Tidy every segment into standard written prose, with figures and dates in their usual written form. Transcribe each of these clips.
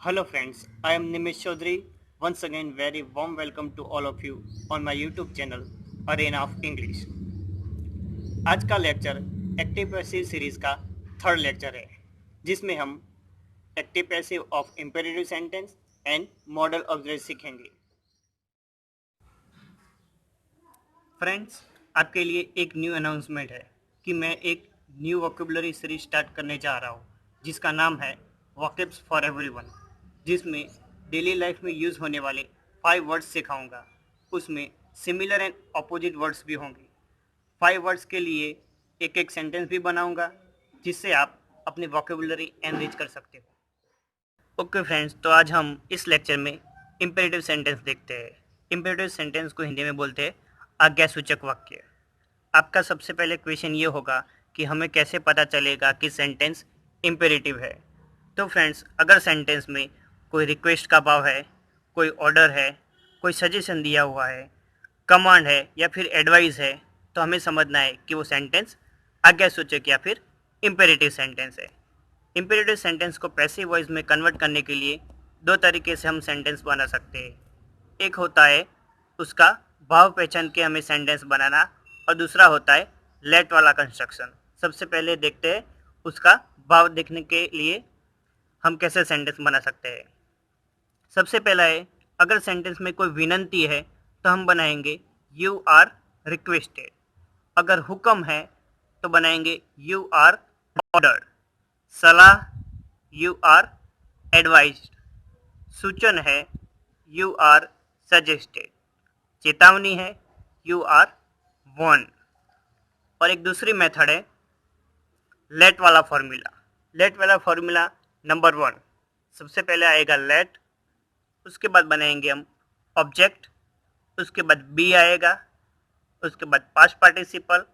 Hello friends, I am Nimish Chaudhary. Once again, very warm welcome to all of you on my YouTube channel Arena of English. आज का lecture active passive series का third lecture है, जिसमें हम active passive of imperative sentence and model object सीखेंगे। Friends, आपके लिए एक न्यू अनाउंसमेंट है कि मैं एक न्यू वोकेबुलरी सीरीज स्टार्ट करने जा रहा हूँ, जिसका नाम है वोकेब्स फॉर एवरीवन, जिसमें डेली लाइफ में यूज़ होने वाले 5 वर्ड्स सिखाऊंगा। उसमें सिमिलर एंड अपोजिट वर्ड्स भी होंगे। 5 वर्ड्स के लिए एक एक सेंटेंस भी बनाऊंगा, जिससे आप अपनी वोकेबुलरी एनरिच कर सकते हो। ओके फ्रेंड्स, तो आज हम इस लेक्चर में इम्पेरेटिव सेंटेंस देखते हैं। इम्पेरेटिव सेंटेंस को हिंदी में बोलते हैं आज्ञासूचक वाक्य। आपका सबसे पहले क्वेश्चन ये होगा कि हमें कैसे पता चलेगा कि सेंटेंस इम्पेरेटिव है। तो फ्रेंड्स, अगर सेंटेंस में कोई रिक्वेस्ट का भाव है, कोई ऑर्डर है, कोई सजेशन दिया हुआ है, कमांड है या फिर एडवाइस है, तो हमें समझना है कि वो सेंटेंस आज्ञासूचक या फिर इम्पेरेटिव सेंटेंस है। इम्पेरेटिव सेंटेंस को पैसिव वॉइस में कन्वर्ट करने के लिए 2 तरीके से हम सेंटेंस बना सकते हैं। एक होता है उसका भाव पहचान के हमें सेंटेंस बनाना, और दूसरा होता है लेट वाला कंस्ट्रक्शन। सबसे पहले देखते हैं उसका भाव देखने के लिए हम कैसे सेंटेंस बना सकते हैं। सबसे पहला है, अगर सेंटेंस में कोई विनंती है तो हम बनाएंगे यू आर रिक्वेस्टेड। अगर हुक्म है तो बनाएंगे यू आर ऑर्डर्ड। सलाह यू आर एडवाइज्ड। सूचन है यू आर सजेस्टेड। चेतावनी है यू आर वार्न्ड। और एक दूसरी मेथड है लेट वाला फॉर्मूला। लेट वाला फॉर्मूला नंबर 1, सबसे पहले आएगा लेट, उसके बाद बनाएंगे हम ऑब्जेक्ट, उसके बाद बी आएगा, उसके बाद पास्ट पार्टिसिपल,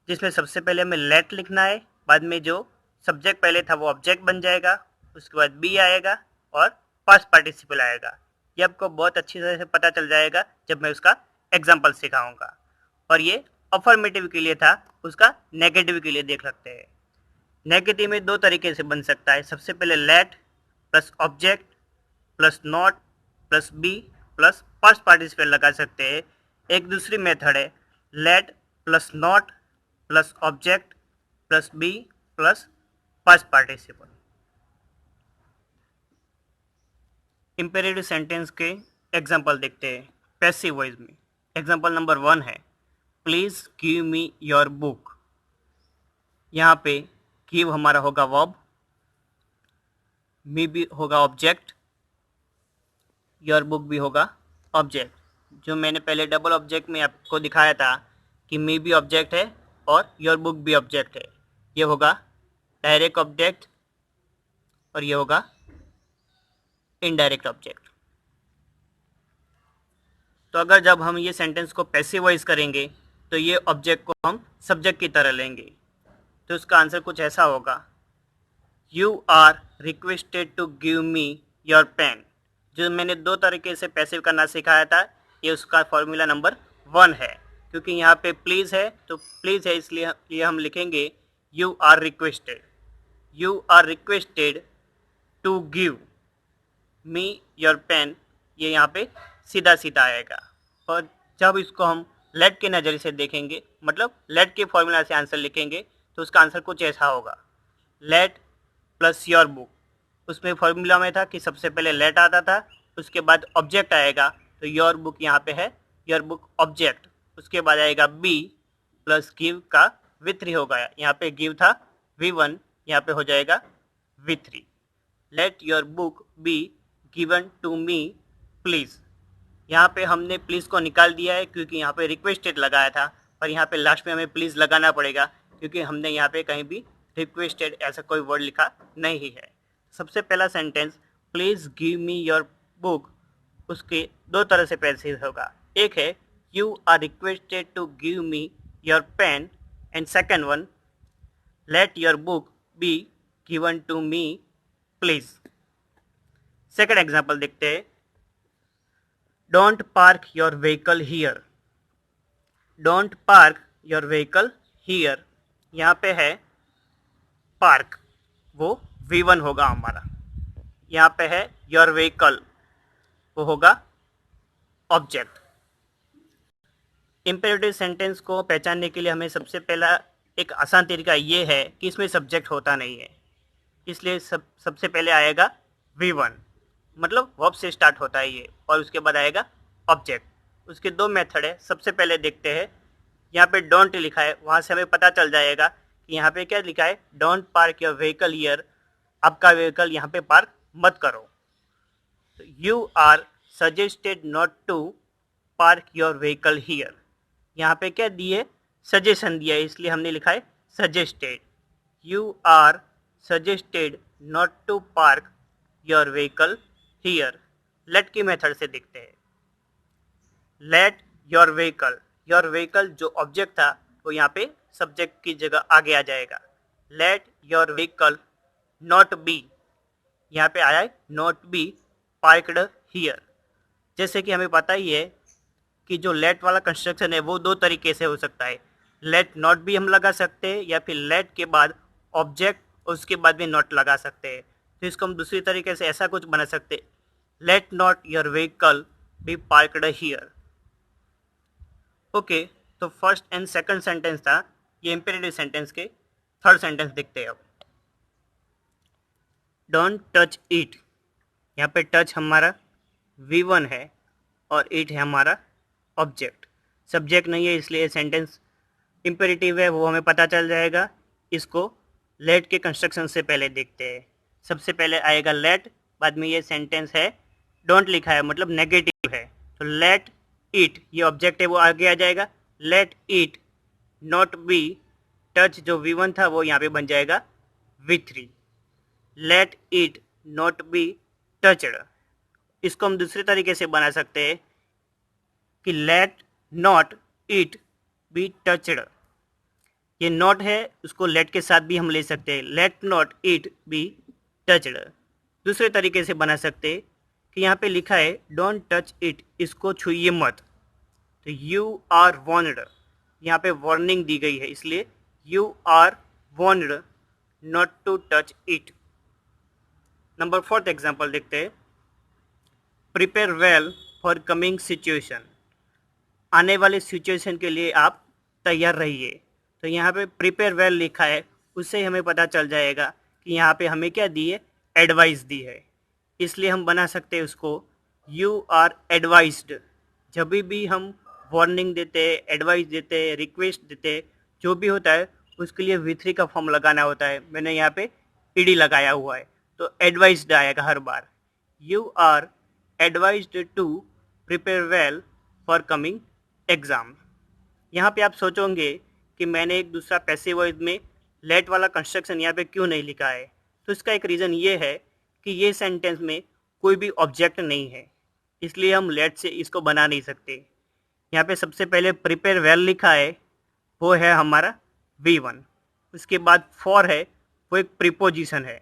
जिसमें सबसे पहले हमें लेट लिखना है, बाद में जो सब्जेक्ट पहले था वो ऑब्जेक्ट बन जाएगा, उसके बाद बी आएगा और पास्ट पार्टिसिपल आएगा। ये आपको बहुत अच्छी तरह से पता चल जाएगा जब मैं उसका एग्जाम्पल सिखाऊंगा। और ये अफर्मेटिव के लिए था, उसका नेगेटिव के लिए देख सकते हैं। नेगेटिव में 2 तरीके से बन सकता है। सबसे पहले let plus object plus not plus be plus past participle लगा सकते हैं। एक दूसरी मेथड है let plus not plus object plus be plus past participle. Imperative sentence के एग्जाम्पल देखते हैं पैसिव वॉइस में। एग्जाम्पल नंबर 1 है please give me your book. यहाँ पे गिव हमारा होगा वर्ब, मी भी होगा ऑब्जेक्ट, योर बुक भी होगा ऑब्जेक्ट। जो मैंने पहले डबल ऑब्जेक्ट में आपको दिखाया था कि मी भी ऑब्जेक्ट है और योर बुक भी ऑब्जेक्ट है। ये होगा डायरेक्ट ऑब्जेक्ट और ये होगा इनडायरेक्ट ऑब्जेक्ट। तो अगर जब हम ये सेंटेंस को पैसिव वॉइस करेंगे तो ये ऑब्जेक्ट को हम सब्जेक्ट की तरह लेंगे। तो उसका आंसर कुछ ऐसा होगा you are requested to give me your pen. जो मैंने 2 तरीके से पैसिव करना सिखाया था, ये उसका फॉर्मूला नंबर 1 है। क्योंकि यहाँ पे प्लीज़ है तो प्लीज़ है, इसलिए हम लिखेंगे you are requested. You are requested to give me your pen, ये यहाँ पे सीधा सीधा आएगा। और जब इसको हम लेट के नज़रिए से देखेंगे, मतलब लेट के फॉर्मूला से आंसर लिखेंगे, तो उसका आंसर कुछ ऐसा होगा लेट प्लस योर बुक। उसमें फॉर्मूला में था कि सबसे पहले लेट आता था, उसके बाद ऑब्जेक्ट आएगा, तो योर बुक यहाँ पे है योर बुक ऑब्जेक्ट। उसके बाद आएगा बी प्लस गिव का V3 होगा। यहाँ पे गिव था V1, यहाँ पे हो जाएगा V3। Let your book be given to me please. यहाँ पे हमने प्लीज़ को निकाल दिया है क्योंकि यहाँ पे रिक्वेस्टेड लगाया था, और यहाँ पे लास्ट में हमें प्लीज़ लगाना पड़ेगा क्योंकि हमने यहाँ पे कहीं भी रिक्वेस्टेड ऐसा कोई वर्ड लिखा नहीं है। सबसे पहला sentence please give me your book, उसके 2 तरह से पैसिव होगा। एक है you are requested to give me your pen, and second one let your book be given to me please. Second example देखते हैं don't park your vehicle here. Don't park your vehicle here, यहाँ पे है park, वो V1 होगा हमारा। यहाँ पे है योर व्हीकल, वो होगा ऑब्जेक्ट। इम्पेरेटिव सेंटेंस को पहचानने के लिए हमें सबसे पहला एक आसान तरीका ये है कि इसमें सब्जेक्ट होता नहीं है, इसलिए सबसे पहले आएगा V1, मतलब वर्ब से स्टार्ट होता है ये, और उसके बाद आएगा ऑब्जेक्ट। उसके दो मेथड है। सबसे पहले देखते हैं, यहाँ पे डोंट लिखा है, वहाँ से हमें पता चल जाएगा कि यहाँ पे क्या लिखा है, don't park your vehicle here, आपका व्हीकल यहाँ पे पार्क मत करो। You are suggested not to park your vehicle here, यहाँ पे क्या दिए, सजेशन दिया है, इसलिए हमने लिखा है suggested. You are suggested not to park your vehicle here. Let की मेथड से देखते हैं। लेट योर व्हीकल जो ऑब्जेक्ट था वो यहाँ पे सब्जेक्ट की जगह आगे आ जाएगा। Late your vehicle not be, यहाँ पे आया है नॉट बी पार्कड हियर। जैसे कि हमें पता ही है कि जो लेट वाला कंस्ट्रक्शन है वो दो तरीके से हो सकता है। लेट नॉट भी हम लगा सकते हैं, या फिर लेट के बाद ऑब्जेक्ट उसके बाद भी नॉट लगा सकते हैं। तो इसको हम दूसरी तरीके से ऐसा कुछ बना सकते हैं, let not your vehicle be parked here. Okay, तो फर्स्ट एंड सेकंड सेंटेंस था ये इंपेरेटिव सेंटेंस के। थर्ड सेंटेंस देखते हैं अब। डोंट टच इट, यहाँ पे टच हमारा V1 है और इट है हमारा ऑब्जेक्ट। सब्जेक्ट नहीं है इसलिए सेंटेंस इंपेरेटिव है, वो हमें पता चल जाएगा। इसको लेट के कंस्ट्रक्शन से पहले देखते हैं। सबसे पहले आएगा लेट, बाद में ये सेंटेंस है, डोंट लिखा है मतलब नेगेटिव है, तो लेट इट, ये ऑब्जेक्ट है वो आगे आ जाएगा। Let it not be touch, जो V1 था वो यहाँ पे बन जाएगा V3। Let it not be touched, इसको हम दूसरे तरीके से बना सकते हैं कि let not it be touched. ये नॉट है, उसको लेट के साथ भी हम ले सकते हैं, let not it be touched. दूसरे तरीके से बना सकते हैं कि यहाँ पे लिखा है डोंट टच इट, इसको छुइए मत, तो यू आर वॉर्नड, यहाँ पे वार्निंग दी गई है इसलिए you are warned not to touch it. Number fourth example देखते हैं। Prepare well for coming situation, आने वाले सिचुएशन के लिए आप तैयार रहिए। तो यहाँ पे प्रिपेयर वेल लिखा है, उससे हमें पता चल जाएगा कि यहाँ पे हमें क्या दी है, एडवाइस दी है, इसलिए हम बना सकते हैं उसको यू आर एडवाइज्ड। जब भी हम वार्निंग देते हैं, एडवाइस देते हैं, रिक्वेस्ट देते हैं, जो भी होता है उसके लिए V3 का फॉर्म लगाना होता है। मैंने यहाँ पे ईडी लगाया हुआ है, तो एडवाइज्ड आएगा हर बार। You are advised to prepare well for coming exam. यहाँ पे आप सोचोगे कि मैंने एक दूसरा पैसिव वॉइस में लेट वाला कंस्ट्रक्शन यहाँ पे क्यों नहीं लिखा है, तो इसका एक रीज़न ये है कि ये सेंटेंस में कोई भी ऑब्जेक्ट नहीं है, इसलिए हम लेट से इसको बना नहीं सकते। यहाँ पे सबसे पहले प्रिपेयर वेल लिखा है, वो है हमारा V1। उसके बाद फॉर है, वो एक प्रीपोजिशन है।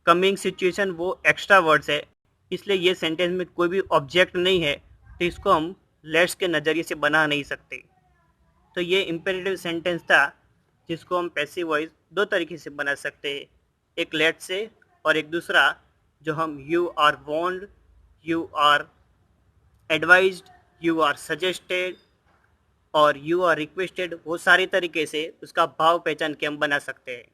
कमिंग सिचुएशन वो एक्स्ट्रा वर्ड्स है, इसलिए ये सेंटेंस में कोई भी ऑब्जेक्ट नहीं है, तो इसको हम लेट्स के नज़रिए से बना नहीं सकते। तो ये इम्पेरेटिव सेंटेंस था जिसको हम पैसिव वॉइस दो तरीके से बना सकते हैं, एक लेट से और एक दूसरा जो हम you are warned, you are advised, you are suggested और यू आर रिक्वेस्टेड, वो सारी तरीके से उसका भाव पहचान के हम बना सकते हैं।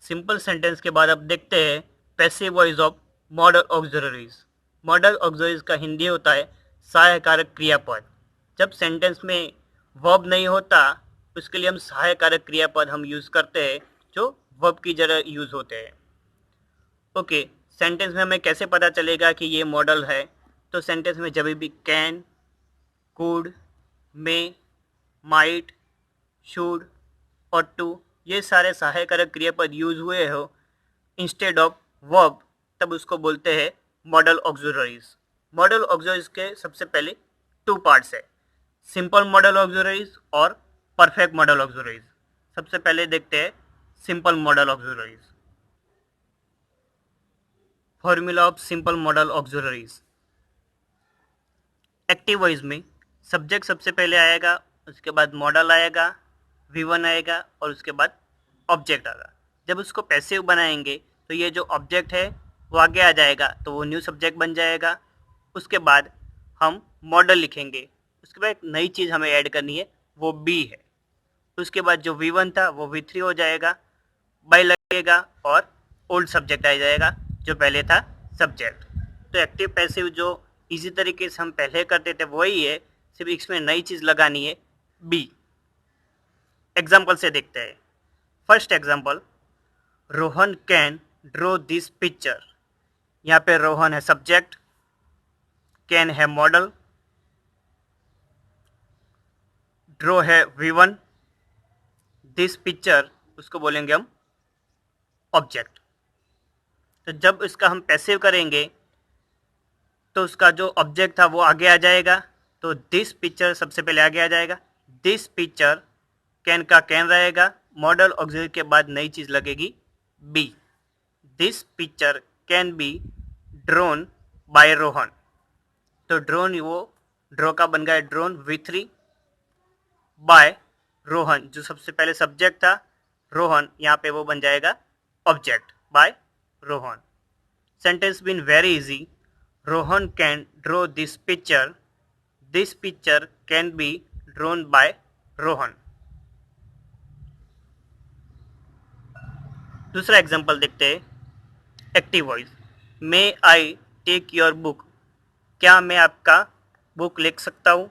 सिंपल सेंटेंस के बाद अब देखते हैं passive voice of model auxiliaries. Model auxiliaries का हिंदी होता है सहायकारक क्रियापद। जब सेंटेंस में वर्ब नहीं होता उसके लिए हम सहायकारक क्रियापद हम यूज़ करते हैं जो वर्ब की जगह यूज़ होते हैं। ओके, सेंटेंस में हमें कैसे पता चलेगा कि ये मॉडल है, तो सेंटेंस में जब भी can, could, may, might, should और टू, ये सारे सहायकारक क्रियापद यूज हुए हो इंस्टेड ऑफ वर्ब, तब उसको बोलते हैं मॉडल ऑक्सिलरीज। मॉडल ऑक्सिलरीज के सबसे पहले टू पार्ट्स है, सिंपल मॉडल ऑक्सिलरीज और परफेक्ट मॉडल ऑक्सिलरीज। सबसे पहले देखते हैं simple model auxiliaries. Formula of simple model auxiliaries. Active voice में सब्जेक्ट सबसे पहले आएगा, उसके बाद मॉडल आएगा, V1 आएगा और उसके बाद ऑब्जेक्ट आएगा। जब उसको पैसिव बनाएंगे तो ये जो ऑब्जेक्ट है वो आगे आ जाएगा, तो वो न्यू सब्जेक्ट बन जाएगा। उसके बाद हम मॉडल लिखेंगे। उसके बाद एक नई चीज़ हमें ऐड करनी है, वो बी है। उसके बाद जो V1 था वो V3 हो जाएगा, बाय लगेगा और ओल्ड सब्जेक्ट आ जाएगा जो पहले था सब्जेक्ट। तो एक्टिव पैसिव जो इसी तरीके से हम पहले करते थे वही है, सिर्फ इसमें नई चीज़ लगानी है बी। एग्जाम्पल से देखते हैं। First example, Rohan can draw this picture. यहाँ पे रोहन है सब्जेक्ट, कैन है मॉडल, ड्रॉ है V1, दिस पिक्चर उसको बोलेंगे हम ऑब्जेक्ट। तो जब इसका हम पैसिव करेंगे तो उसका जो ऑब्जेक्ट था वो आगे आ जाएगा, तो दिस पिक्चर सबसे पहले आगे आ जाएगा। दिस पिक्चर कैन का कैन रहेगा, मॉडल ऑक्सिलरी के बाद नई चीज़ लगेगी be. This picture can be drawn by Rohan. तो ड्रोन वो ड्रॉ का बन गया ड्रोन V3 बाय रोहन, जो सबसे पहले सब्जेक्ट था रोहन, यहाँ पे वो बन जाएगा object by Rohan. Sentence been very easy. Rohan can draw this picture, this picture can be drawn by Rohan. दूसरा एग्जांपल देखते हैं, active voice. May I take your book. क्या मैं आपका बुक लिख सकता हूँ?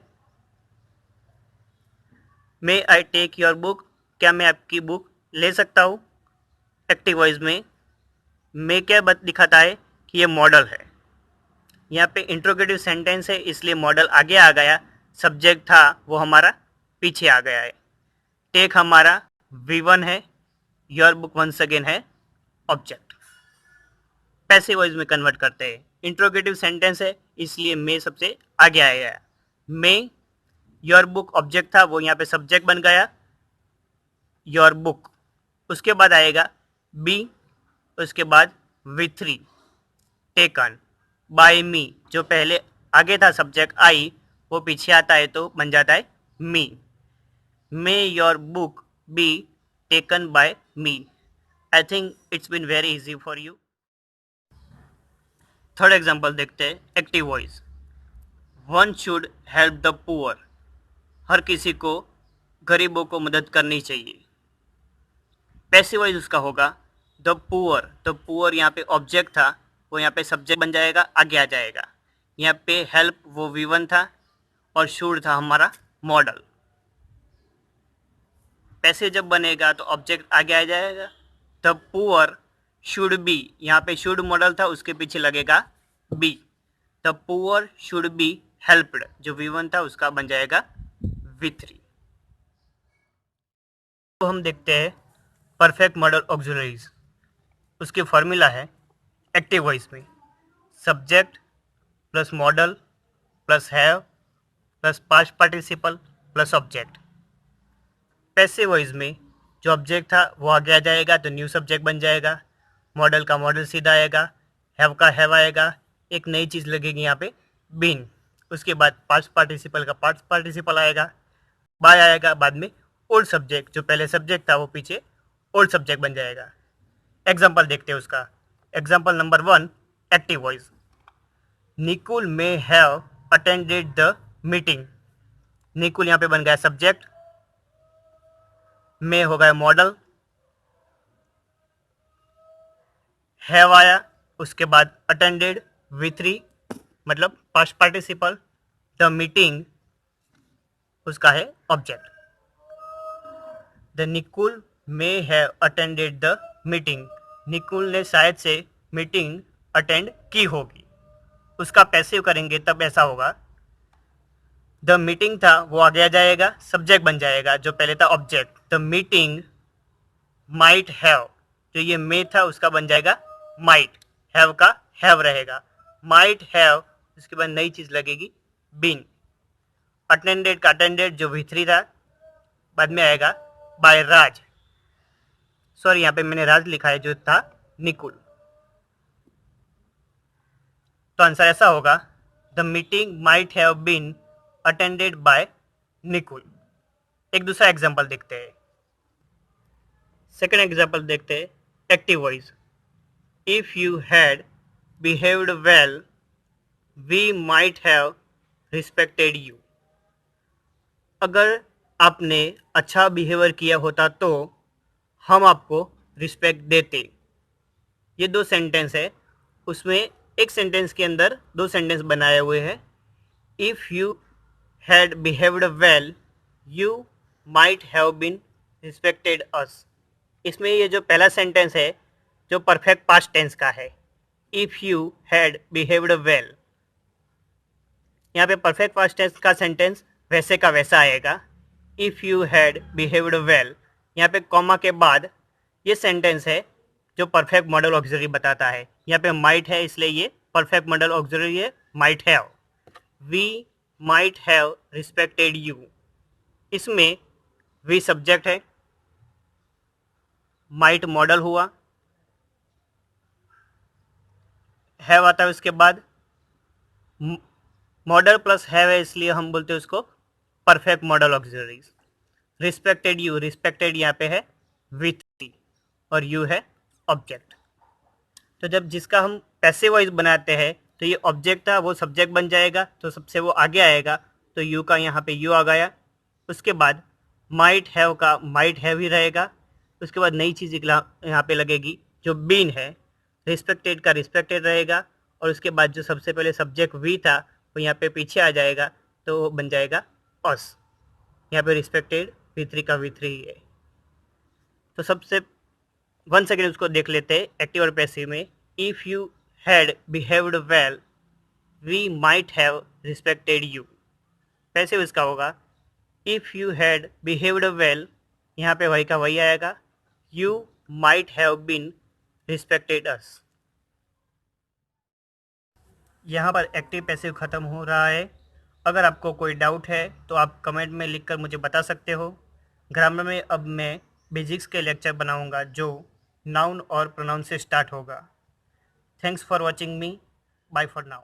May I take your book, क्या मैं आपकी बुक ले सकता हूँ? एक्टिव वॉइस में मे क्या दिखाता है कि ये मॉडल है। यहाँ पे इंट्रोगेटिव सेंटेंस है इसलिए मॉडल आगे आ गया, सब्जेक्ट था वो हमारा पीछे आ गया है। टेक हमारा V1 है, योर बुक वंस अगेन है ऑब्जेक्ट। पैसिव वॉइस में कन्वर्ट करते हैं। इंट्रोगेटिव सेंटेंस है इसलिए मे सबसे आगे आया है। मे योर बुक ऑब्जेक्ट था, वो यहाँ पे सब्जेक्ट बन गया योर बुक। उसके बाद आएगा बी, उसके बाद V3 टेकन बाय मी, जो पहले आगे था सब्जेक्ट आई वो पीछे आता है तो बन जाता है me. May your book be taken by me. I think it's been very easy for you. Third example देखते हैं, active voice. One should help the poor. हर किसी को गरीबों को मदद करनी चाहिए। पैसिव वॉइस उसका होगा द पुअर। द पुअर यहाँ पे ऑब्जेक्ट था, वो यहाँ पे सब्जेक्ट बन जाएगा, आगे आ जाएगा। यहाँ पे हेल्प वो V1 था और शुड था हमारा मॉडल। पैसिव जब बनेगा तो ऑब्जेक्ट आगे आ जाएगा। द पुअर शुड बी, यहाँ पे शुड मॉडल था उसके पीछे लगेगा be. The poor should be helped, जो V1 था उसका बन जाएगा V3। तो हम देखते हैं परफेक्ट मॉडल ऑक्सिलरीज। उसकी फॉर्मूला है एक्टिव वॉइस में subject plus model plus have plus past participle plus object. Passive voice में जो ऑब्जेक्ट था वो आगे आ जाएगा तो न्यू सब्जेक्ट बन जाएगा, मॉडल का मॉडल सीधा आएगा, हैव का हैव आएगा, एक नई चीज़ लगेगी यहाँ पे बीन। उसके बाद पास्ट पार्टिसिपल का पास्ट पार्टिसिपल आएगा, बाय आएगा, बाद में ओल्ड सब्जेक्ट, जो पहले सब्जेक्ट था वो पीछे ओल्ड सब्जेक्ट बन जाएगा। एग्जाम्पल देखते हैं उसका। Example number 1, active voice. Nikul may have attended the meeting. Nikul यहाँ पे बन गया सब्जेक्ट, मे हो गया मॉडल, हैव आया, उसके बाद अटेंडेड V3 मतलब पास्ट पार्टिसिपल, द मीटिंग उसका है object. The Nikul may have attended the meeting. Nikul ने शायद से मीटिंग अटेंड की होगी। उसका पैसिव करेंगे तब ऐसा होगा, द मीटिंग था वो आगे आ जाएगा, सब्जेक्ट बन जाएगा जो पहले था object. The meeting might have, जो ये मे था उसका बन जाएगा माइट, हैव का हैव रहेगा, माइट हैव। उसके बाद नई चीज़ लगेगी बीन। अटेंडेड का अटेंडेड जो V3 था बाद में आएगा बाय राज। सॉरी यहाँ पे मैंने राज लिखा है, जो था निकुल। तो आंसर ऐसा होगा, the meeting might have been attended by Nikul. एक दूसरा एग्जाम्पल देखते हैं। सेकेंड एग्जाम्पल देखते हैं, active voice. If you had behaved well, we might have respected you. अगर आपने अच्छा बिहेवियर किया होता तो हम आपको रिस्पेक्ट देते। ये दो सेंटेंस है, उसमें एक सेंटेंस के अंदर दो सेंटेंस बनाए हुए हैं। If you had behaved well you might have been respected us. इसमें ये जो पहला सेंटेंस है जो परफेक्ट पास्ट टेंस का है, if you had behaved well, यहाँ पे परफेक्ट पास्ट टेंस का सेंटेंस वैसे का वैसा आएगा। If you had behaved well, यहाँ पे कॉमा के बाद ये सेंटेंस है जो परफेक्ट मॉडल ऑक्सिलरी बताता है। यहाँ पे माइट है इसलिए ये परफेक्ट मॉडल ऑक्सिलरी है, might have. We might have respected you, इसमें वी सब्जेक्ट है, माइट मॉडल हुआ, हैव आता है उसके बाद, मॉडल प्लस हैव है इसलिए हम बोलते हैं उसको perfect model auxiliaries. Respected you, respected यहाँ पे है विथ और यू है ऑब्जेक्ट। तो जब जिसका हम पैसिव वॉइस बनाते हैं तो ये ऑब्जेक्ट था वो सब्जेक्ट बन जाएगा, तो सबसे वो आगे आएगा, तो यू का यहाँ पे यू आ गया। उसके बाद माइट हैव का माइट हैव ही रहेगा। उसके बाद नई चीज़ यहाँ पे लगेगी जो बीन है, रिस्पेक्टेड का रिस्पेक्टेड रहेगा, और उसके बाद जो सबसे पहले सब्जेक्ट वी था वो यहाँ पे पीछे आ जाएगा, तो वो बन जाएगा अस। यहाँ पे रिस्पेक्टेड V3 का V3 ही है। तो सबसे 1 सेकेंड उसको देख लेते हैं एक्टिव और पैसिव में। If you had behaved well we might have respected you. Passive इसका होगा if you had behaved well, यहाँ पे वही का वही आएगा, you might have been respected us. यहाँ पर एक्टिव पैसिव ख़त्म हो रहा है। अगर आपको कोई डाउट है तो आप कमेंट में लिखकर मुझे बता सकते हो। ग्रामर में अब मैं बेसिक्स के लेक्चर बनाऊंगा जो नाउन और प्रोनाउन से स्टार्ट होगा। Thanks for watching me, bye for now.